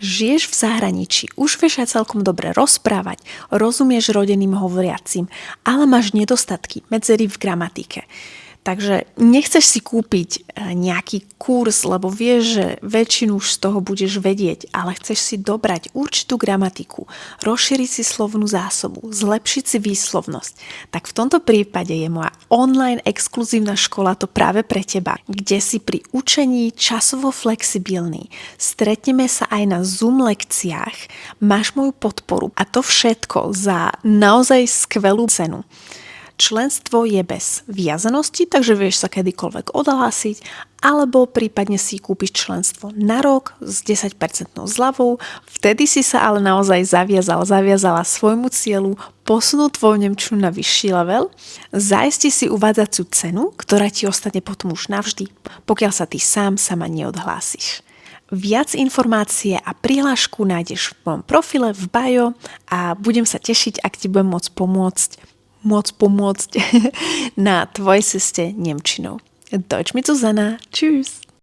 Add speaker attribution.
Speaker 1: Žiješ v zahraničí, už vieš aj celkom dobre rozprávať, rozumieš rodenným hovoriacim, ale máš nedostatky, medzery v gramatike. Takže nechceš si kúpiť nejaký kurz, lebo vieš, že väčšinu už z toho budeš vedieť, ale chceš si dobrať určitú gramatiku, rozšíriť si slovnú zásobu, zlepšiť si výslovnosť. Tak v tomto prípade je moja online exkluzívna škola to práve pre teba, kde si pri učení časovo flexibilný. Stretneme sa aj na Zoom lekciách, máš moju podporu a to všetko za naozaj skvelú cenu. Členstvo je bez viazanosti, takže vieš sa kedykoľvek odhlásiť, alebo prípadne si kúpiš členstvo na rok s 10% zľavou. Vtedy si sa ale naozaj zaviazala svojmu cieľu posunúť tvoju nemčinu na vyšší level, zajisti si uvádzaciu cenu, ktorá ti ostane potom už navždy, pokiaľ sa ty sama neodhlásiš. Viac informácie a prihlášku nájdeš v mojom profile v bio a budem sa tešiť, ak ti budem môcť pomôcť na tvojej ceste nemčinou. Deutsch mit Susanna. Tschüss.